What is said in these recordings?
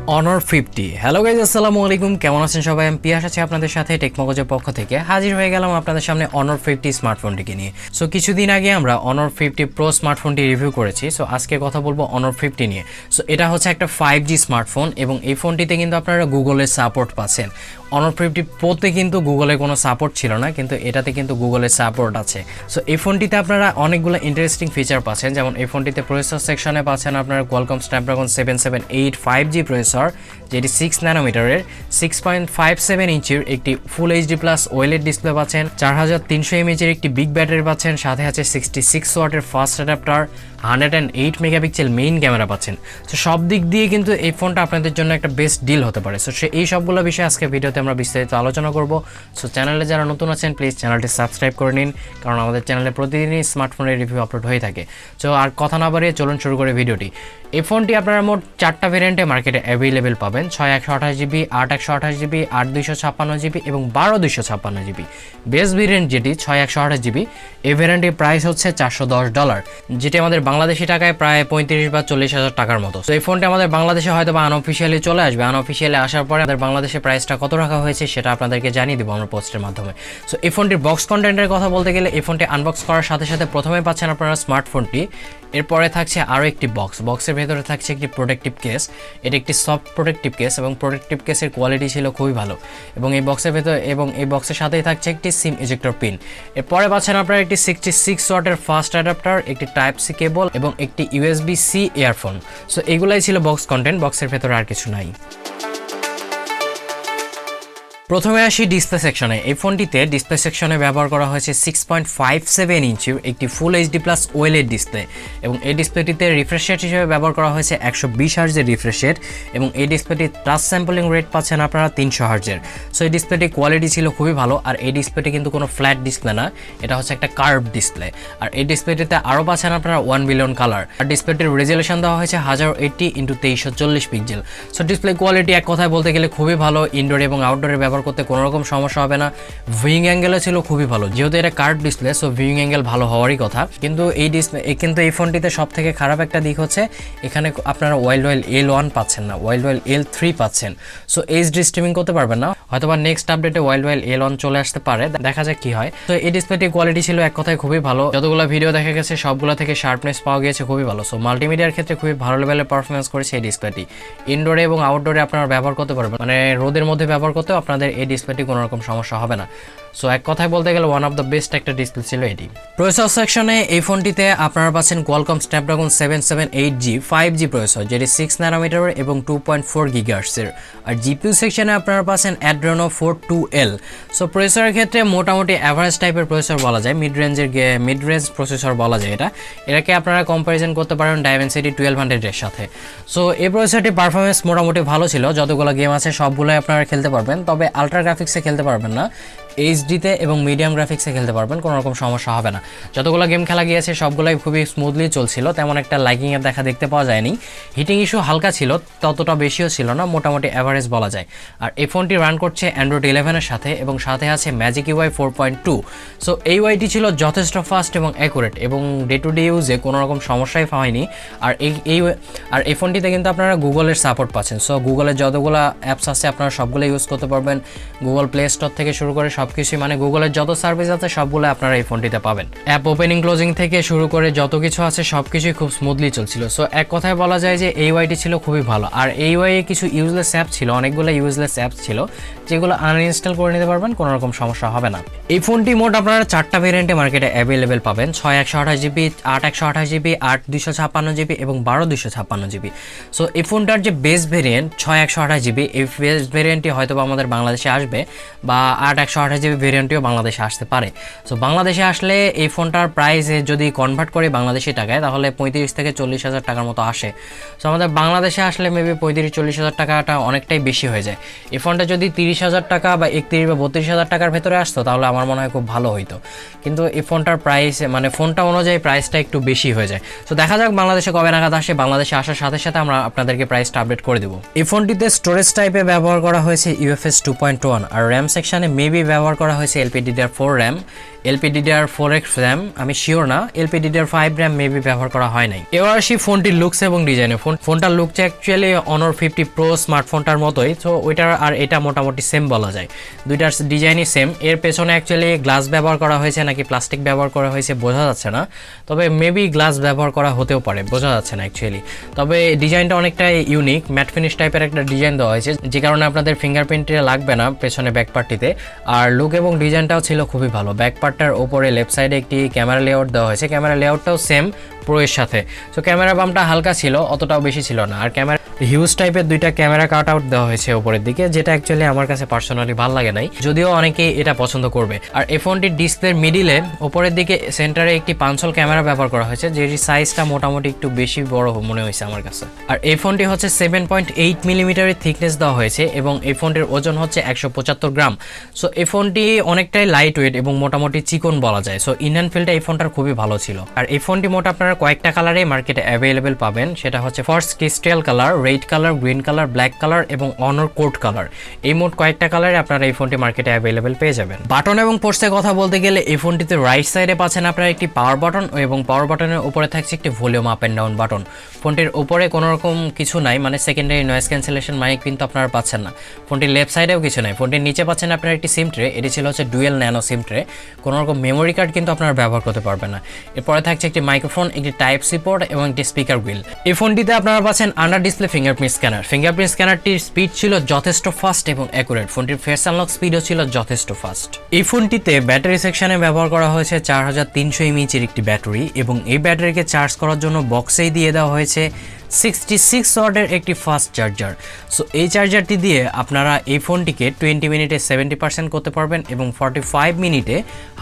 Honour 50। Hello guys, আসসালামু আলাইকুম। কেমন আছেন সবাই? আমি পিয়াস আছি আপনাদের সাথে টেকমগজের পক্ষ থেকে হাজির হয়ে গেলাম আপনাদের সামনে অনার 50 স্মার্টফোনটিকে নিয়ে। সো কিছুদিন আগে আমরা অনার 50 প্রো স্মার্টফোনটি রিভিউ করেছি। সো আজকে কথা বলবো অনার 50 নিয়ে। সো এটা হচ্ছে একটা 5G স্মার্টফোন এবং এই ফোনটিতে কিন্তু আপনারা গুগলের সাপোর্ট পাচ্ছেন। অনার 50 প্রোতে কিন্তু গুগলের কোনো সাপোর্ট ছিল না, কিন্তু এটাতে কিন্তু গুগলের সাপোর্ট আছে। সো এই ফোনটিতে আপনারা অনেকগুলো ইন্টারেস্টিং ফিচার পাচ্ছেন, যেমন এই ফোনটিতে প্রসেসর সেকশনে পাচ্ছেন আপনারা কোয়ালকম স্ন্যাপড্রাগন 778 5G প্রসেসর, যেটি 6 ন্যানোমিটারের 6.57 ইঞ্চির একটি ফুল এইচডি প্লাস ওএলইড ডিসপ্লে পাচ্ছেন, 4300 এমএইচের একটি বিগ ব্যাটারি পাচ্ছেন, সাথে আছে 66 ওয়াটের fast adapter, 108 megapixel main camera পাচ্ছেন। সো সব দিক দিয়ে কিন্তু এই ফোনটা আপনাদের জন্য একটা বেস্ট ডিল হতে পারে। সো এই সবগুলো বিষয়ে আজকে ভিডিওতে আমরা বিস্তারিত আলোচনা করব। সো চ্যানেলে যারা নতুন আছেন প্লিজ চ্যানেলটি সাবস্ক্রাইব করে নিন, কারণ আমাদের চ্যানেলে প্রতিদিনই স্মার্টফোনের রিভিউ আপলোড হয়ে থাকে। সো আর কথা না বাড়িয়ে চলুন শুরু করে ভিডিওটি। এই ফোনটি আপনারা মোট 4টা ভেরিয়েন্টে মার্কেটে অ্যাভেলেবেল পাবেন: 6/128GB, 8/128GB, 8/256GB এবং 12/256GB। বেস ভেরিয়েন্ট যেটি 6/128GB, এই ভেরিয়েন্টের প্রাইস হচ্ছে $410, যেটি আমাদের বাংলাদেশি টাকায় প্রায় 35 বা 40,000 টাকার মতো। তো এই ফোনটি আমাদের বাংলাদেশে হয়তো বা আনঅফিসিয়ালি চলে আসবে। আনঅফিসিয়ালি আসার পরে আমাদের বাংলাদেশে প্রাইসটা কত রাখা হয়েছে সেটা আপনাদেরকে জানিয়ে দেবো আমরা পোস্টের মাধ্যমে। সো এই ফোনটির বক্স কন্টেন্টের কথা বলতে গেলে, এই ফোনটি আনবক্স করার সাথে সাথে প্রথমে পাচ্ছেন আপনারা স্মার্টফোনটি, এরপরে থাকছে আরও একটি বক্সের ভেতরে থাকছে একটি প্রোটেক্টিভ কেস। এটা একটি সফট প্রোটেক্টিভ কেস এবং প্রোটেক্টিভ কেসের কোয়ালিটি ছিল খুবই ভালো। এবং এই বক্সের সাথেই থাকছে একটি সিম ইজেক্টর পিন। এরপরে পাচ্ছেন আপনারা একটি 66 ওয়াটের ফাস্ট অ্যাডাপ্টার, একটি টাইপ সি কেবল এবং একটি USB-C ইয়ারফোন। সো এগুলাই ছিল বক্স কন্টেন্ট, বক্সের ভেতরে আর কিছু নাই। প্রথমে আসি ডিসপ্লে সেকশনে। এই ফোনটিতে ডিসপ্লে সেকশনে ব্যবহার করা হয়েছে 6.57 ইঞ্চির একটি ফুল এইচডি প্লাস ওএলইড ডিসপ্লে এবং এই ডিসপ্লেটিতে রিফ্রেশ রেট হিসেবে ব্যবহার করা হয়েছে 120 হার্জের রিফ্রেশ রেট এবং এই ডিসপ্লেটি টাচ স্যাম্পলিং রেট পাচ্ছেন আপনারা 300 হার্জের। সো এই ডিসপ্লেটির কোয়ালিটি ছিল খুবই ভালো। আর এই ডিসপ্লেটি কিন্তু কোনো ফ্ল্যাট ডিসপ্লে না, এটা হচ্ছে একটা কার্ভ ডিসপ্লে। আর এই ডিসপ্লেটিতে আরও পাচ্ছেন আপনারা 1 বিলিয়ন কালার। আর ডিসপ্লেটির রেজুলেশন দেওয়া হয়েছে 1080x2340 pixel. So display quality এক কথায় বলতে গেলে খুবই ভালো। ইনডোর এবং আউটডোরে ব্যবহার করতে কোনো রকম সমস্যা হবে না। ভিউইং অ্যাঙ্গেলও ছিল খুবই ভালো, যেহেতু এটা curve display so viewing angle ভালো হওয়ারই কথা। কিন্তু এই ফোনটিতে সব থেকে খারাপ একটা দিক হচ্ছে এখানে আপনারা ওয়াইল্ড L1 পাচ্ছেন না, ওয়াইল্ড L3 পাচ্ছেন। সো এইচডি স্ট্রিমিং করতে পারবেন না। হয়তোবা নেক্সট আপডেটে ওয়াইল্ড L1 চলে আসতে পারে, দেখা যাক কি হয়। তো এই ডিসপ্লেটির কোয়ালিটি ছিল এক কথায় খুবই ভালো। যতগুলো ভিডিও দেখা গেছে সবগুলো থেকে শার্পনেস পাওয়া গিয়েছে খুবই ভালো। সো মাল্টিমিডিয়ার ক্ষেত্রে খুবই ভালো লেভেলের পারফরমেন্স করেছে এই ডিসপ্লেটি। ইনডোরে এবং আউটডোরে আপনারা ব্যবহার করতে পারবেন, মানে রোদের মধ্যে ব্যবহার করতেও আপনাদের এই ডিসপ্লেটি কোনো রকম সমস্যা হবে না। সো এক কথায় বলতে গেলে ওয়ান অফ দ্য বেস্ট একটা ডিসপ্লে ছিল এটি। প্রসেসর সেকশনে এই ফোনটিতে আপনারা পাচ্ছেন Qualcomm Snapdragon 778G 5G processor, যেটি 6 ন্যানোমিটারের এবং 2.4 গিগাহার্টজের। আর জিপিইউ সেকশনে আপনারা পাচ্ছেন Adreno 42L। সো প্রসেসরের ক্ষেত্রে মোটামুটি অ্যাভারেজ টাইপের প্রসেসর বলা যায়, মিড রেঞ্জ প্রসেসর বলা যায় এটাকে আপনারা কম্পারিজন করতে পারেন Dimensity 1200 এর সাথে। সো এই প্রসেসরটির পারফরমেন্স মোটামুটি ভালো ছিল। যতগুলো গেম আছে সবগুলোই আপনারা খেলতে পারবেন, তবে আলট্রা গ্রাফিক্সে খেলতে পারবেন না। এইচডিতে এবং মিডিয়াম গ্রাফিক্সে খেলতে পারবেন, কোনো রকম সমস্যা হবে না। যতগুলো গেম খেলা গিয়েছে সবগুলোই খুবই স্মুথলি চলছিল, তেমন একটা লাইকিংয়ের দেখা দেখতে পাওয়া যায়নি। হিটিং ইস্যু হালকা ছিল, ততটা বেশিও ছিল না, মোটামুটি অ্যাভারেজ বলা যায়। আর এই ফোনটি রান করছে অ্যান্ড্রয়েড 11 সাথে এবং সাথে আছে MagicUI 4.2। সো এই ওয়াইটি ছিল যথেষ্ট ফাস্ট এবং অ্যাকুরেট এবং ডে টু ডে ইউজে কোনো রকম সমস্যাই হয়নি। আর এই ফোনটিতে কিন্তু আপনারা গুগলের সাপোর্ট পাচ্ছেন। সো গুগলের যতগুলো অ্যাপস আছে আপনারা সবগুলো ইউজ করতে পারবেন। গুগল প্লে স্টোর থেকে শুরু করে সবকিছু, মানে গুগলের যত সার্ভিস আছে সবগুলো আপনারা এই ফোনটিতে পাবেন। অ্যাপ ওপেনিং ক্লোজিং থেকে শুরু করে যত কিছু আছে সবকিছুই খুব স্মুথলি চলছিল। সো এক কথায় বলা যায় যে এই ওয়াইটি ছিল খুবই ভালো। আর এই ওয়াইয়ে কিছু ইউজলেস অ্যাপ ছিল, অনেকগুলো ইউজলেস অ্যাপস ছিল যেগুলো আনইনস্টল করে নিতে পারবেন, কোনো রকম সমস্যা হবে না। এই ফোনটি মোট আপনারা 4টা ভেরিয়েন্টে মার্কেটে অ্যাভেলেবেল পাবেন: 6/128GB, 8/128GB, 8/256GB এবং 12/256GB। সো এই ফোনটার যে বেস ভেরিয়েন্ট 6/128GB, এই বেস ভেরিয়েন্টটি হয়তো আমাদের বাংলাদেশে আসবে, বা 8/128GB ভেরিয়েন্টটিও বাংলাদেশে আসতে পারে। সো বাংলাদেশে আসলে এই ফোনটার প্রাইস যদি কনভার্ট করি বাংলাদেশি টাকায় তাহলে 35 থেকে 40,000 টাকার মতো আসে। সো আমাদের বাংলাদেশে আসলে মেবি 35-40,000 টাকাটা অনেকটাই বেশি হয়ে যায়। এই ফোনটা যদি 30,000 টাকা বা 31 বা 32,000 টাকার ভেতরে আসতো তাহলে আমার মনে হয় খুব ভালো হইতো, কিন্তু এই ফোনটার প্রাইস মানে ফোনটা অনুযায়ী প্রাইসটা একটু বেশি হয়ে যায়। সো দেখা যাক বাংলাদেশে কবে নাগাদ আসে। বাংলাদেশে আসার সাথে সাথে আমরা আপনাদেরকে প্রাইসটা আপডেট করে দেবো। এই ফোনটিতে স্টোরেজ টাইপে ব্যবহার করা হয়েছে UFS 2.1 আর র্যাম সেকশনে মেবি ব্যবহার করা হয়েছে LPDDR4 র্যাম LPDDR4X RAM, আমি শিওর না, LPDDR5 RAM মেবি ব্যবহার করা হয় নাই। এবার আসি ফোনটির লুকস এবং ডিজাইনে। ফোনটার লুকটা অ্যাকচুয়ালি Honor 50 Pro স্মার্টফোনটার মতোই, তো ওইটার আর এটা মোটামুটি সেম বলা যায়, দুইটার ডিজাইনই সেম। এর পেছনে অ্যাকচুয়ালি গ্লাস ব্যবহার করা হয়েছে নাকি প্লাস্টিক ব্যবহার করা হয়েছে বোঝা যাচ্ছে না, তবে মেবি গ্লাস ব্যবহার করা হতেও পারে, বোঝা যাচ্ছে না অ্যাকচুয়ালি। তবে ডিজাইনটা অনেকটাই ইউনিক, ম্যাট ফিনিশ টাইপের একটা ডিজাইন দেওয়া হয়েছে, যে কারণে আপনাদের ফিঙ্গারপ্রিন্টে লাগবে না পেছনে ব্যাক পার্টটিতে। আর লুক এবং ডিজাইনটাও ছিল খুবই ভালো। ব্যাক পার্টটার ওপরে লেফট সাইডে একটি ক্যামেরা লেআউট দেওয়া হয়েছে, ক্যামেরা লেআউটটাও সেম প্রো এর সাথে। সো ক্যামেরা বামটা হালকা ছিল, অতটাও বেশি ছিল না। আর ক্যামেরা হিউজ টাইপের দুইটা ক্যামেরা কাট আউট দেওয়া হয়েছে উপরের দিকে, যেটা অ্যাকচুয়ালি আমার কাছে পার্সোনালি ভালো লাগে নাই, যদিও অনেকেই এটা পছন্দ করবে। আর এই ফোনটির ডিসপ্লের মিডিলে উপরের দিকে সেন্টারে একটি পাঞ্চল ক্যামেরা ব্যবহার করা হয়েছে, যেটির সাইজটা মোটামুটি একটু বেশি বড় মনে হয়েছে আমার কাছে। আর এই ফোনটি হচ্ছে 7.8 মিলিমিটারের থিকনেস দেওয়া হয়েছে এবং এই ফোনটির ওজন হচ্ছে 175 গ্রাম। সো এই ফোনটি অনেকটাই লাইট ওয়েট এবং মোটামুটি চিকন বলা যায়। সো ইনহ্যান্ড ফিলটা এই ফোনটার খুবই ভালো ছিল। আর এই ফোনটি মোট আপনারা কয়েকটা কালারে মার্কেটে অ্যাভেলেবেল পাবেন, সেটা হচ্ছে first crystal colour, red colour, green colour, black colour এবং অনর কোড কালার। এই মোট কয়েকটা কালারে আপনারা এই ফোনটি মার্কেটে অ্যাভেলেবেল পেয়ে যাবেন। বাটন এবং পোর্টসের কথা বলতে গেলে এই ফোনটিতে রাইট সাইডে পাচ্ছেন আপনারা একটি পাওয়ার বাটন এবং পাওয়ার বাটনের উপরে থাকছে একটি volume up and down button. ফোনটির উপরে কোনো রকম কিছু নাই, মানে সেকেন্ডারি নয়েজ ক্যান্সেলেশন মাইক কিন্তু আপনারা পাচ্ছেন না। ফোনটির লেফট সাইডেও কিছু নাই। ফোনটির নিচে পাচ্ছেন আপনারা একটি সিম ট্রে, এটি ছিল হচ্ছে ডুয়েল ন্যানো সিম ট্রে। কোনো রকম মেমোরি কার্ড কিন্তু আপনারা ব্যবহার করতে পারবেন না। এরপরে থাকছে একটি মাইক্রোফোন, একটি টাইপ সি পোর্ট এবং একটি স্পিকার হুইল। এই ফোনটিতে আপনারা পাচ্ছেন under display fingerprint scanner. Fingerprint স্ক্যানারটির স্পিড ছিল যথেষ্ট ফাস্ট এবং অ্যাকুরেট। ফোনটির ফেস আনলক স্পিডও ছিল যথেষ্ট ফাস্ট। এই ফোনটিতে ব্যাটারি সেকশনে ব্যবহার করা হয়েছে 4300 mAh এর একটি ব্যাটারি এবং এই ব্যাটারিকে চার্জ করার জন্য বক্সেই দিয়ে দেওয়া হয়েছে 66 ওয়াটের একটি ফাস্ট চার্জার। সো এই চার্জারটি দিয়ে আপনারা এই ফোনটিকে 20 মিনিটে 70% করতে পারবেন এবং 45 মিনিটে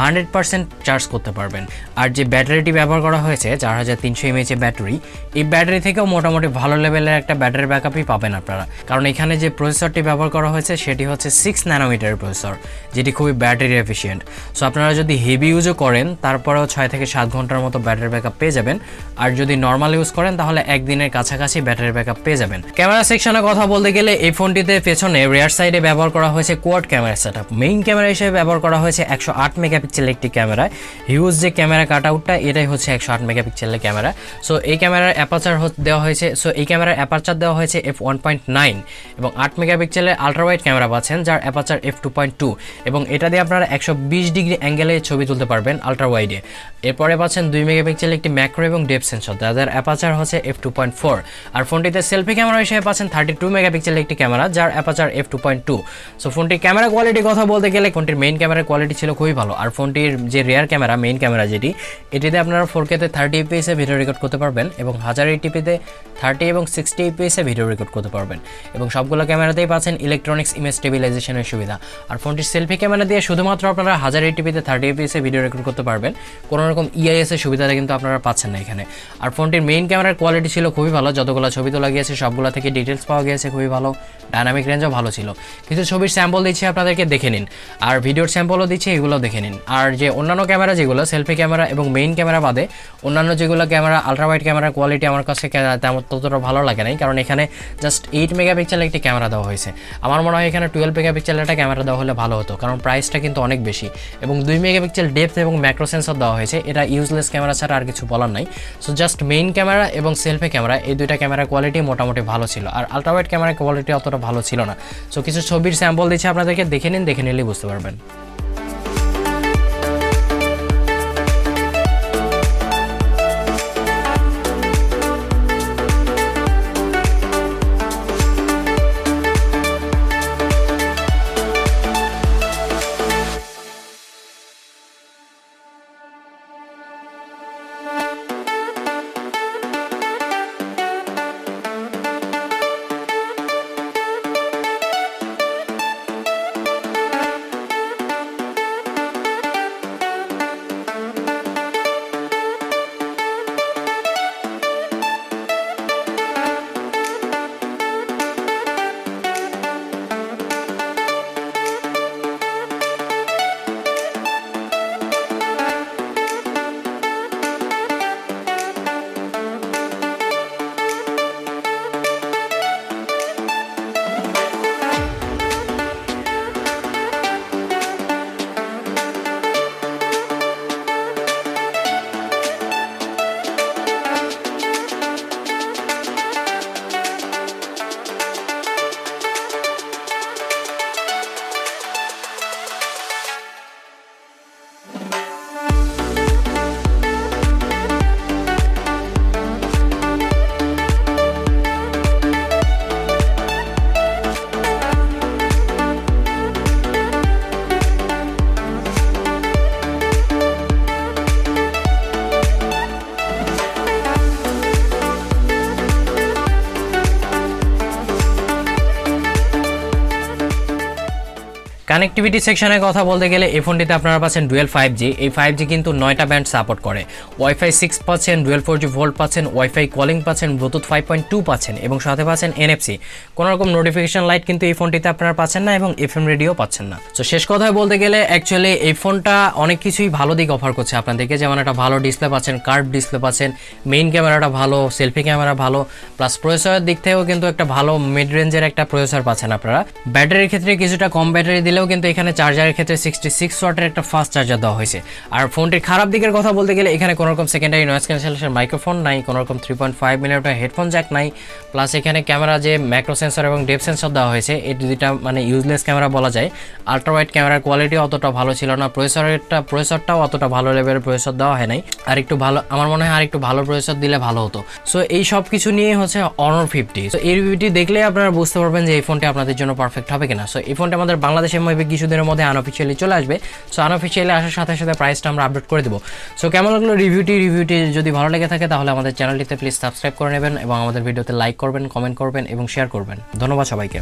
100% চার্জ করতে পারবেন। আর যে ব্যাটারিটি ব্যবহার করা হয়েছে 4300 mAh ব্যাটারি, এই ব্যাটারি থেকেও মোটামুটি ভালো লেভেলের একটা ব্যাটারি ব্যাকআপই পাবেন আপনারা, কারণ এখানে যে প্রসেসরটি ব্যবহার করা হয়েছে সেটি হচ্ছে 6 ন্যানোমিটারের প্রসেসর, যেটি খুবই ব্যাটারি এফিশিয়েন্ট। সো আপনারা যদি হেভি ইউজও করেন তারপরেও 6 থেকে 7 ঘন্টার মতো ব্যাটারি ব্যাকআপ পেয়ে যাবেন। আর যদি নর্মাল ইউজ করেন তাহলে একদিনের কাছাকাছি ব্যাটারি ব্যাকআপ পেয়ে যাবেন। ক্যামেরা সেকশনে কথা বলতে গেলে এই ফোনটিতে পেছনে রিয়ার সাইডে ব্যবহার করা হয়েছে quad camera setup. Main camera হিসেবে ব্যবহার করা হয়েছে 108 মেগাপিক্সেলের একটি ক্যামেরা। হিউজ যে ক্যামেরা কাট আউটটা এটাই হচ্ছে 108 মেগাপিক্সেলের ক্যামেরা। সো এই ক্যামেরার অ্যাপারচার দেওয়া হয়েছে f1.9 এবং 8 মেগাপিক্সেলের আলট্রা ওয়াইড ক্যামেরা পাচ্ছেন যার অ্যাপারচার f2.2 এবং এটা দিয়ে আপনারা 120 ডিগ্রি অ্যাঙ্গেলে ছবি তুলতে পারবেন আলট্রা ওয়াইডে। এরপরে পাচ্ছেন 2 মেগাপিক্সেলের একটি ম্যাক্রো এবং ডেপথ সেন্সর যার অ্যাপারচার হচ্ছে f2.4। আর ফোনটিতে সেলফি ক্যামেরা হিসেবে পাচ্ছেন 32 মেগাপিক্সেলের একটি ক্যামেরা যার অ্যাপারচার f2.2। সো ফোনটির ক্যামেরা কোয়ালিটির কথা বলতে গেলে ফোনটির মেইন ক্যামেরার কোয়ালিটি ছিল খুবই ভালো। আর ফোনটির যে রিয়ার ক্যামেরা, মেইন ক্যামেরা যেটি, এটিতে আপনারা 4K তে 30 fps এ ভিডিও রেকর্ড করতে পারবেন এবং 1080p তে 30 এবং 60 fps এ ভিডিও রেকর্ড করতে পারবেন এবং সবগুলো ক্যামেরাতেই পাচ্ছেন ইলেকট্রনিক্স ইমেজ স্টেবিলাইজেশনের সুবিধা। আর ফোনটির সেলফি ক্যামেরা দিয়ে শুধুমাত্র আপনারা 1080p তে 30 fps এ ভিডিও রেকর্ড করতে পারবেন, কোনো রকম EIS এর সুবিধাটা কিন্তু আপনারা পাচ্ছেন না এখানে। আর ফোনটির মেইন ক্যামেরার কোয়ালিটি ছিল খুবই ভালো, যতগুলো ছবি তোলা গিয়েছে সবগুলো থেকে ডিটেলস পাওয়া গিয়েছে খুবই ভালো, ডাইনামিক রেঞ্জও ভালো ছিল। কিছু ছবির স্যাম্পল দিচ্ছি আপনাদেরকে, দেখে নিন, আর ভিডিওর স্যাম্পলও দিচ্ছি, এগুলো দেখে নিন। আর যে অন্যান্য ক্যামেরা যেগুলো সেলফি ক্যামেরা এবং মেইন ক্যামেরা বাদে অন্যান্য যেগুলো ক্যামেরা আলট্রা ওয়াইড ক্যামেরার কোয়ালিটি আমার কাছে তেমন ততটা ভালো লাগে নাই, কারণ এখানে জাস্ট 8 মেগাপিক্সেলের একটি ক্যামেরা দেওয়া হয়েছে। আমার মনে হয় এখানে 12 মেগাপিক্সেলের একটা ক্যামেরা দেওয়া হলে ভালো হতো, কারণ প্রাইসটা কিন্তু অনেক বেশি। এবং 2 মেগাপিক্সেল ডেপথ এবং ম্যাক্রো সেন্সর দেওয়া হয়েছে, এটা ইউজলেস ক্যামেরা ছাড়া আর কিছু বলার নাই। সো জাস্ট মেইন ক্যামেরা এবং সেলফি ক্যামেরা এই দুইটা ক্যামেরার কোয়ালিটি মোটামুটি ভালো ছিল, আর আলট্রা ওয়াইড ক্যামেরার কোয়ালিটি অতটা ভালো ছিল না। সো কিছু ছবির স্যাম্পল দিচ্ছি আপনাদেরকে, দেখে নিন, দেখে নিলেই বুঝতে পারবেন। কানেক্টিভিটি সেকশনে কথা বলতে গেলে এই ফোনটিতে আপনারা পাচ্ছেন ডুয়েল 5G। এই 5G কিন্তু 9টা ব্যান্ড সাপোর্ট করে। ওয়াইফাই 6 পাচ্ছেন, ডুয়েল 4G ভোল্ট পাচ্ছেন, ওয়াইফাই কলিং পাচ্ছেন, ব্লুটুথ 5.2 পাচ্ছেন এবং সাথে পাচ্ছেন NFC। কোনো রকম নোটিফিকেশন লাইট কিন্তু এই ফোনটিতে আপনারা পাচ্ছেন না এবং FM রেডিও পাচ্ছেন না। তো শেষ কথায় বলতে গেলে অ্যাকচুয়ালি এই ফোনটা অনেক কিছুই ভালো দিক অফার করছে আপনাদেরকে, যেমন একটা ভালো ডিসপ্লে পাচ্ছেন, কার্ভ ডিসপ্লে পাচ্ছেন, মেইন ক্যামেরাটা ভালো, সেলফি ক্যামেরা ভালো, প্লাস প্রসেসরের দিক থেকেও কিন্তু একটা ভালো মিড রেঞ্জের একটা প্রসেসর পাচ্ছেন আপনারা। ব্যাটারির ক্ষেত্রে কিছুটা কম ব্যাটারি দিলেও কিন্তু এখানে চার্জারের ক্ষেত্রে 66 ওয়াটের একটা ফাস্ট চার্জার দেওয়া হয়েছে। আর ফোনটির খারাপ দিকের কথা বলতে গেলে এখানে কোনো রকম সেকেন্ডারি নয়েজ ক্যান্সেলেশন মাইক্রোফোন নাই, কোনো রকম 3.5 মিলিমিটার হেডফোন জ্যাক নাই, প্লাস এখানে ক্যামেরা যে ম্যাক্রো সেন্সর এবং ডেপথ সেন্সর দেওয়া হয়েছে এই দুইটা মানে ইউজলেস ক্যামেরা বলা যায়। আলট্রা ওয়াইড ক্যামেরার কোয়ালিটি অতটা ভালো ছিল না, প্রসেসরটাও অতটা ভালো লেভেলের প্রসেসর দেওয়া হয় নাই। আর একটু ভালো, আমার মনে হয় আর একটু ভালো প্রসেসর দিলে ভালো হতো। সো এই সব কিছু নিয়ে হচ্ছে Honor 50। সো এই রিভিউটি দেখলে আপনারা বুঝতে পারবেন যে এই ফোনটি আপনাদের জন্য পারফেক্ট হবে কিনা। সো এই ফোনটি আমাদের বাংলাদেশের মধ্যে কিছুদিনের মধ্যে আনঅফিশিয়ালি চলে আসবে। সো আনঅফিশিয়ালি আসার সাথে সাথে প্রাইসটা আমরা আপডেট করে দেবো। সো কেমন লাগলো রিভিউটি যদি ভালো লেগে থাকে তাহলে আমাদের চ্যানেলটিতে প্লিজ সাবস্ক্রাইব করে নেবেন এবং আমাদের ভিডিওতে লাইক করবেন, কমেন্ট করবেন এবং শেয়ার করবেন। ধন্যবাদ সবাইকে।